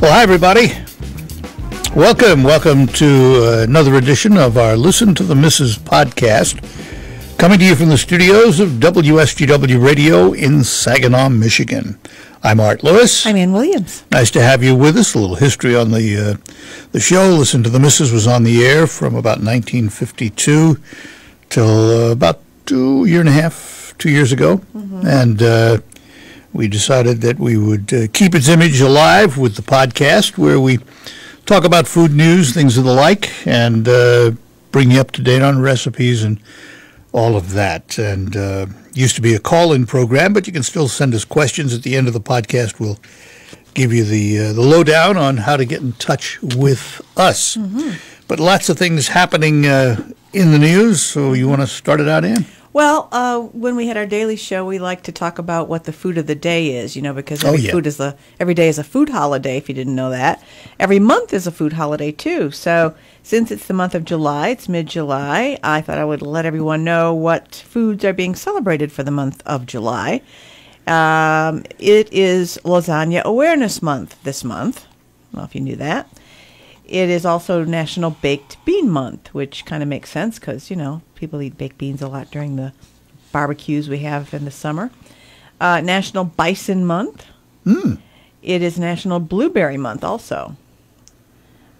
Well, hi, everybody. Welcome to another edition of our Listen to the Missus podcast, coming to you from the studios of WSGW Radio in Saginaw, Michigan. I'm Art Lewis. I'm Ann Williams. Nice to have you with us. A little history on the show. Listen to the Missus was on the air from about 1952 till about 2 years ago. Mm-hmm. And we decided that we would keep its image alive with the podcast, where we talk about food news, things of the like, and bring you up to date on recipes and all of that. And used to be a call-in program, but you can still send us questions at the end of the podcast. We'll give you the lowdown on how to get in touch with us. Mm-hmm. But lots of things happening in the news, so you want to start it out, Ann? Well, when we had our daily show, we like to talk about what the food of the day is, because every day is a food holiday, if you didn't know that. Every month is a food holiday, too. So since it's the month of July, it's mid-July, I thought I would let everyone know what foods are being celebrated for the month of July. It is Lasagna Awareness Month this month. I don't know if you knew that. It is also National Baked Bean Month, which kind of makes sense because, people eat baked beans a lot during the barbecues we have in the summer. National Bison Month. It is National Blueberry Month also.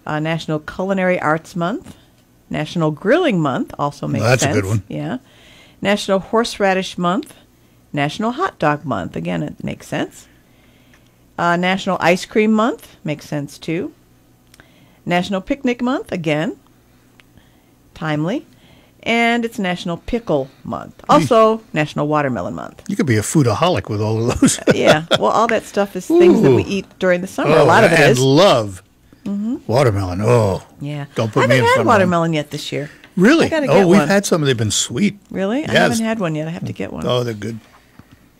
National Culinary Arts Month. National Grilling Month also makes sense. That's a good one. Yeah. National Horseradish Month. National Hot Dog Month. Again, it makes sense. National Ice Cream Month. Makes sense, too. National Picnic Month, again, timely. And it's National Pickle Month. Also, National Watermelon Month. You could be a foodaholic with all of those. Yeah. Well, all that stuff is things that we eat during the summer. A lot of it is. And love watermelon. Oh. Yeah. Don't put me in I haven't front had watermelon yet this year. Really? I gotta get we've one. had some. They've been sweet. Really? Yes. I haven't had one yet. I have to get one. Oh, they're good.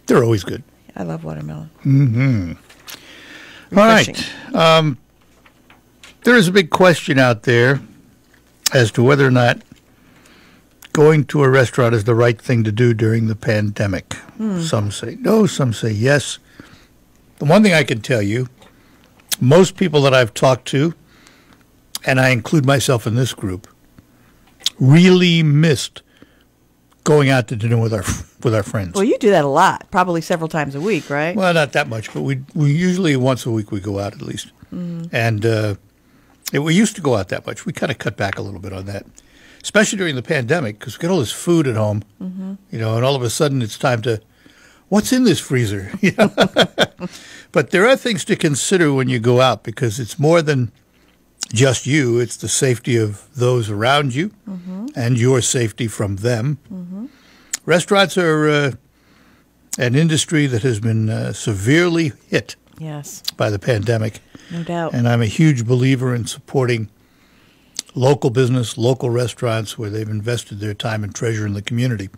They're always good. I love watermelon. Mm-hmm. Refreshing. All right. There is a big question out there as to whether or not going to a restaurant is the right thing to do during the pandemic. Some say no, some say yes. The one thing I can tell you, most people that I've talked to, and I include myself in this group, really missed going out to dinner with our friends. Well, you do that a lot, probably several times a week, right? Well, not that much, but we usually once a week we go out at least. And we used to go out that much. We kind of cut back a little bit on that, especially during the pandemic, because we got all this food at home, and all of a sudden it's time to, what's in this freezer? But there are things to consider when you go out, because it's more than just you. It's the safety of those around you and your safety from them. Restaurants are an industry that has been severely hit by the pandemic. No doubt. And I'm a huge believer in supporting local business, local restaurants where they've invested their time and treasure in the community.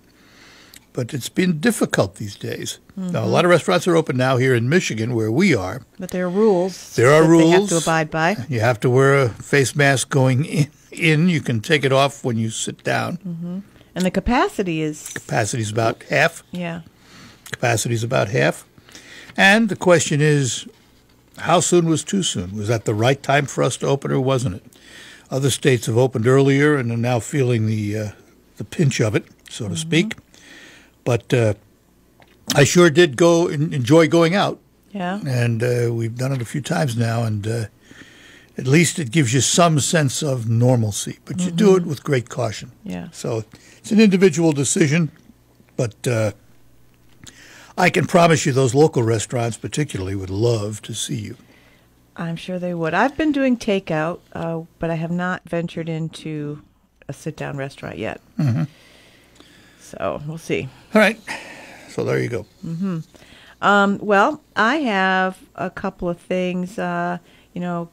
But it's been difficult these days. Now, a lot of restaurants are open now here in Michigan where we are. But there are rules. There are rules. They have to abide by. You have to wear a face mask going in. You can take it off when you sit down. And the capacity is... Capacity is about half. Yeah. Capacity is about half. And the question is, how soon was too soon? Was that the right time for us to open, or wasn't it? Other states have opened earlier and are now feeling the pinch of it, so to speak. But I sure did enjoy going out. Yeah. And we've done it a few times now, and at least it gives you some sense of normalcy. But you do it with great caution. Yeah. So it's an individual decision, but I can promise you those local restaurants particularly would love to see you. I'm sure they would. I've been doing takeout, but I have not ventured into a sit-down restaurant yet. So we'll see. All right. So there you go. Well, I have a couple of things.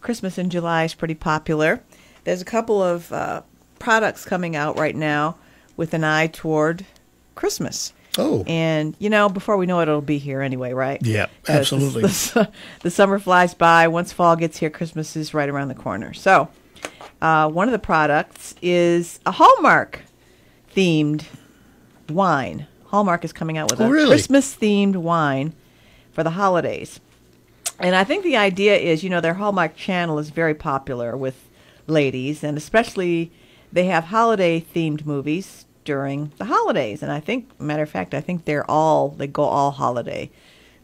Christmas in July is pretty popular. There's a couple of products coming out right now with an eye toward Christmas. Oh. And, before we know it, it'll be here anyway, right? Yeah, absolutely. The summer flies by. Once fall gets here, Christmas is right around the corner. So one of the products is a Hallmark-themed wine. Hallmark is coming out with a Christmas-themed wine for the holidays. And I think the idea is, their Hallmark Channel is very popular with ladies, and especially they have holiday-themed movies during the holidays. And I think, matter of fact, I think they go all holiday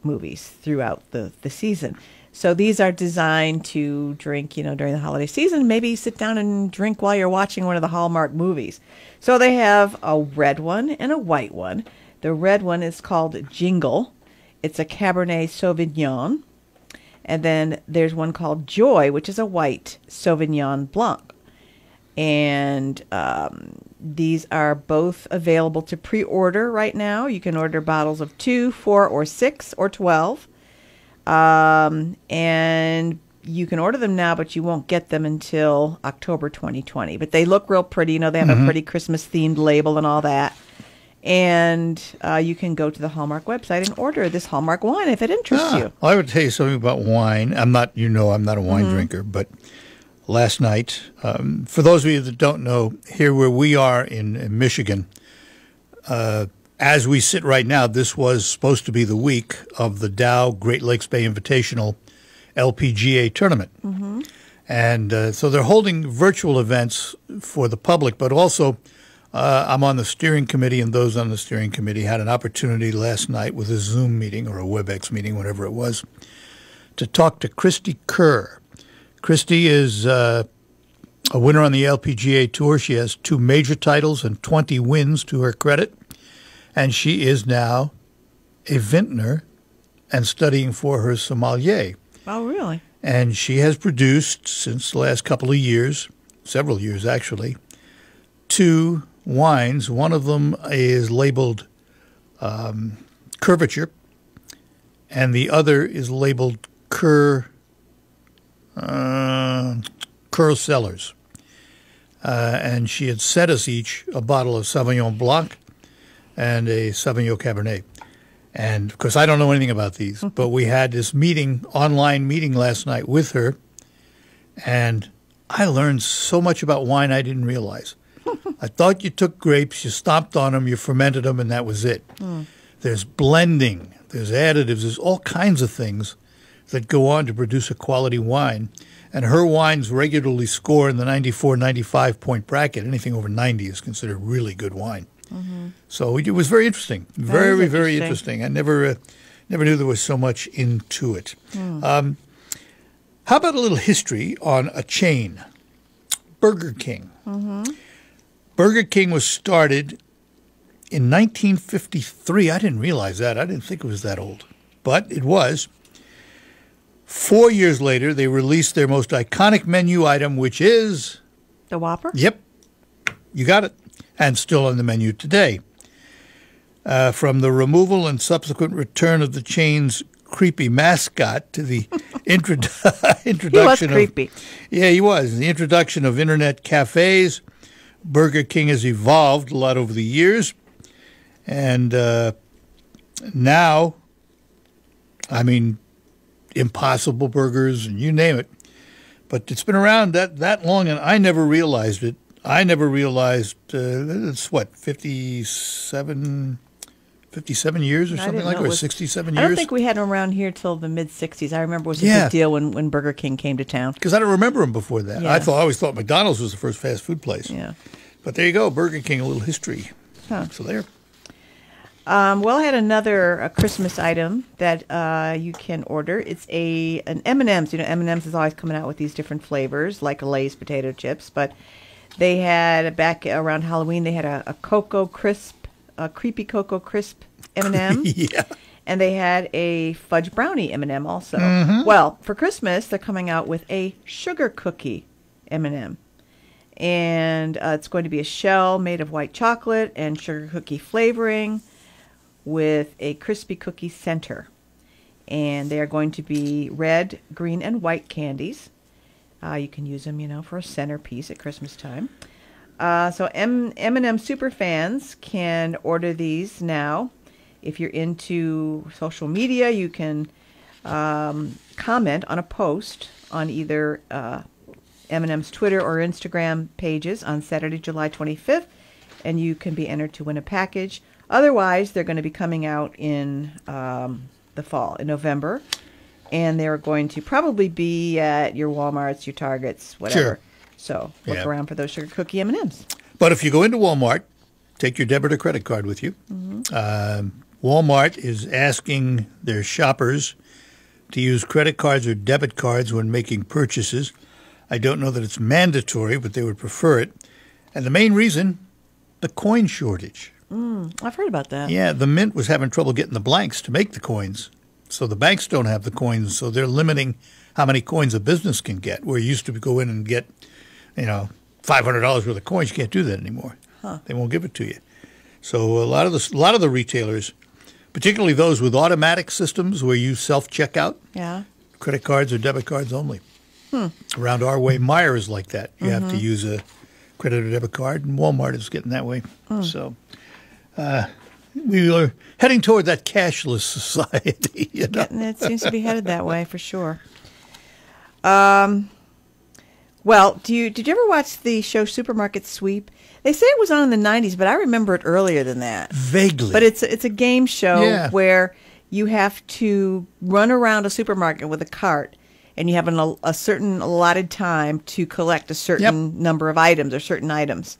movies throughout the season. So these are designed to drink, during the holiday season. Maybe sit down and drink while you're watching one of the Hallmark movies. So they have a red one and a white one. The red one is called Jingle. It's a Cabernet Sauvignon. And then there's one called Joy, which is a white Sauvignon Blanc. And these are both available to pre-order right now. You can order bottles of 2, 4, or 6, or 12. And you can order them now, but you won't get them until October 2020. But they look real pretty. They have a pretty Christmas-themed label and all that. And you can go to the Hallmark website and order this Hallmark wine if it interests you. Well, I would tell you something about wine. I'm not a wine drinker, but last night, for those of you that don't know, here where we are in Michigan, as we sit right now, this was supposed to be the week of the Dow Great Lakes Bay Invitational LPGA tournament. Mm-hmm. And so they're holding virtual events for the public, but also I'm on the steering committee, and those on the steering committee had an opportunity last night with a Zoom meeting or a WebEx meeting, whatever it was, to talk to Christy Kerr. Christy is a winner on the LPGA Tour. She has 2 major titles and 20 wins to her credit, and she is now a vintner and studying for her sommelier. Oh, really? And she has produced, since the last couple of years, several years actually, 2 wines. One of them is labeled Curvature, and the other is labeled Kerr Cellars. And she had sent us each a bottle of Sauvignon Blanc and a Sauvignon Cabernet. And, of course, I don't know anything about these, but we had this online meeting last night with her, and I learned so much about wine I didn't realize. I thought you took grapes, you stomped on them, you fermented them, and that was it. There's blending, there's additives, there's all kinds of things that go on to produce a quality wine. And her wines regularly score in the 94, 95 point bracket. Anything over 90 is considered really good wine. Mm-hmm. So it was very interesting, very interesting. I never knew there was so much into it. How about a little history on a chain, Burger King? Mm-hmm. Burger King was started in 1953. I didn't realize that. I didn't think it was that old, but it was. 4 years later, they released their most iconic menu item, which is... The Whopper? Yep. You got it. And still on the menu today. From the removal and subsequent return of the chain's creepy mascot to the introduction he was creepy. Yeah, he was. The introduction of internet cafes. Burger King has evolved a lot over the years. And now, Impossible Burgers and you name it. But it's been around that long, and I never realized it. I never realized it's 57 years or something like that, or 67 years? I don't think we had them around here till the mid-'60s. I remember it was a big deal when Burger King came to town. Because I don't remember them before that. Yeah. I always thought McDonald's was the first fast food place. Yeah. But there you go, Burger King, a little history. Huh. So there. Well, I had a Christmas item that you can order. It's an M&M's. M&M's is always coming out with these different flavors, like Lay's potato chips. But they had, back around Halloween, they had a Cocoa Crisp, a creepy Cocoa Crisp M&M. Yeah. And they had a fudge brownie M&M also. Mm-hmm. Well, for Christmas, they're coming out with a sugar cookie M&M. And it's going to be a shell made of white chocolate and sugar cookie flavoring, with a crispy cookie center. And they are going to be red, green, and white candies. You can use them, for a centerpiece at Christmas time. So M&M super fans can order these now. If you're into social media, you can comment on a post on either M&M's Twitter or Instagram pages on Saturday, July 25th, and you can be entered to win a package. Otherwise, they're going to be coming out in the fall, in November. and they're going to probably be at your Walmarts, your Targets, whatever. Sure. So look around for those sugar cookie M&Ms. But if you go into Walmart, take your debit or credit card with you. Walmart is asking their shoppers to use credit cards or debit cards when making purchases. I don't know that it's mandatory, but they would prefer it. And the main reason, the coin shortage. I've heard about that. Yeah, the Mint was having trouble getting the blanks to make the coins. So the banks don't have the coins, so they're limiting how many coins a business can get. Where you used to go in and get, $500 worth of coins, you can't do that anymore. They won't give it to you. So a lot of the retailers, particularly those with automatic systems where you self-checkout, credit cards or debit cards only. Around our way, Meijer is like that. You have to use a credit or debit card, and Walmart is getting that way. So we are heading toward that cashless society. It seems to be headed that way for sure. Well, did you ever watch the show Supermarket Sweep? They say it was on in the 90s, but I remember it earlier than that. Vaguely. But it's a game show where you have to run around a supermarket with a cart, and you have a certain allotted time to collect a certain number of items or certain items.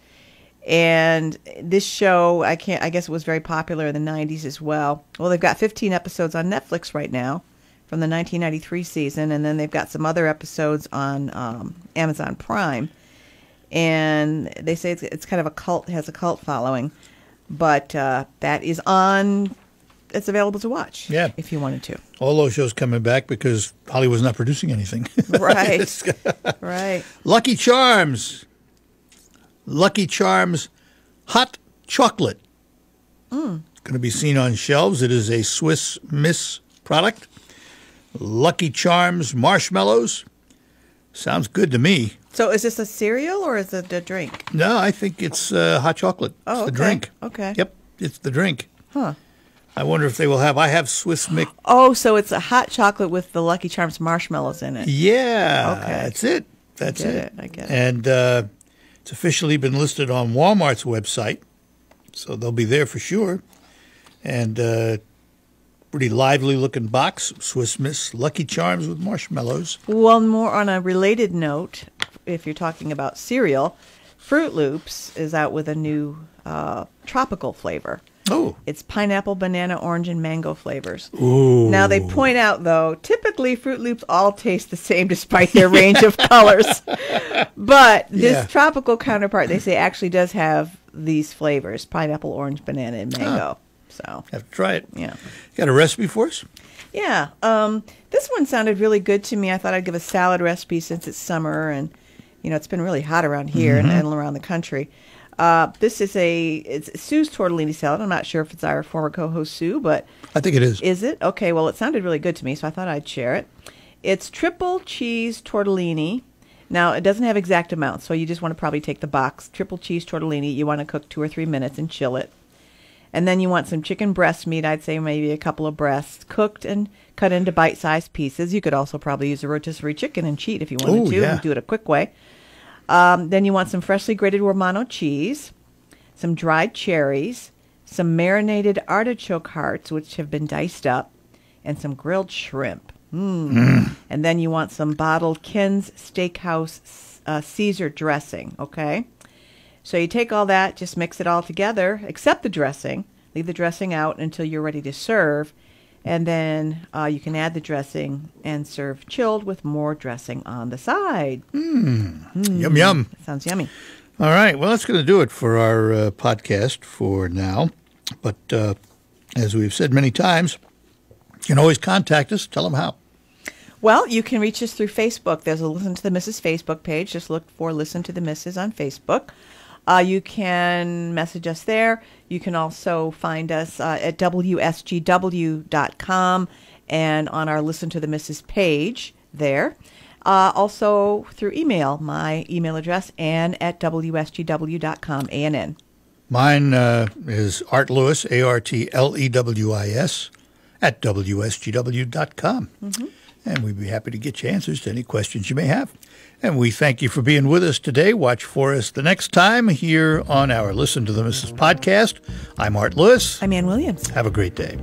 And this show, I guess it was very popular in the 90s as well. Well, they've got 15 episodes on Netflix right now from the 1993 season, and then they've got some other episodes on Amazon Prime. And they say it's kind of a cult, has a cult following, but that is on. It's available to watch. If you wanted to. All those shows coming back because Hollywood's not producing anything. Right. Right. Lucky Charms hot chocolate. Going to be seen on shelves. It is a Swiss Miss product. Lucky Charms marshmallows. Sounds good to me. So is this a cereal or is it a drink? No, I think it's hot chocolate. Oh, it's the drink. Okay. Yep, it's the drink. Huh. I wonder if they will have. I have Swiss Miss. Oh, so it's a hot chocolate with the Lucky Charms marshmallows in it. Yeah. Okay. That's it. That's it. I get it. And it's officially been listed on Walmart's website, so they'll be there for sure. And pretty lively-looking box, Swiss Miss Lucky Charms with marshmallows. Well, more on a related note, if you're talking about cereal, Fruit Loops is out with a new tropical flavor. Oh. It's pineapple, banana, orange, and mango flavors. Ooh. Now, they point out, though, typically Fruit Loops all taste the same despite their range of colors. But this tropical counterpart, they say, actually does have these flavors, pineapple, orange, banana, and mango. So have to try it. Yeah. Got a recipe for us? Yeah. This one sounded really good to me. I thought I'd give a salad recipe since it's summer and, it's been really hot around here and around the country. This is it's Sue's tortellini salad. I'm not sure if it's our former co-host Sue, but I think it is. Is it? Okay, well, it sounded really good to me, so I thought I'd share it. It's triple cheese tortellini. Now, it doesn't have exact amounts, so you just want to probably take the box. Triple cheese tortellini, you want to cook 2 or 3 minutes and chill it. And then you want some chicken breast meat, I'd say maybe a couple of breasts, cooked and cut into bite-sized pieces. You could also probably use a rotisserie chicken and cheat if you wanted to and do it a quick way. Then you want some freshly grated Romano cheese, some dried cherries, some marinated artichoke hearts, which have been diced up, and some grilled shrimp. And then you want some bottled Ken's Steakhouse Caesar dressing, okay? So you take all that, just mix it all together, except the dressing. Leave the dressing out until you're ready to serve. And then you can add the dressing and serve chilled with more dressing on the side. Yum, yum. That sounds yummy. All right. Well, that's going to do it for our podcast for now. But as we've said many times, you can always contact us. Tell them how. Well, you can reach us through Facebook. There's a Listen to the Missus Facebook page. Just look for Listen to the Missus on Facebook. You can message us there. You can also find us at WSGW.com and on our Listen to the Missus page there. Also through email. My email address, ann@WSGW.com, ANN. Mine is Art Lewis, ARTLEWIS, at WSGW.com. And we'd be happy to get you answers to any questions you may have. And we thank you for being with us today. Watch for us the next time here on our Listen to the Missus podcast. I'm Art Lewis. I'm Ann Williams. Have a great day.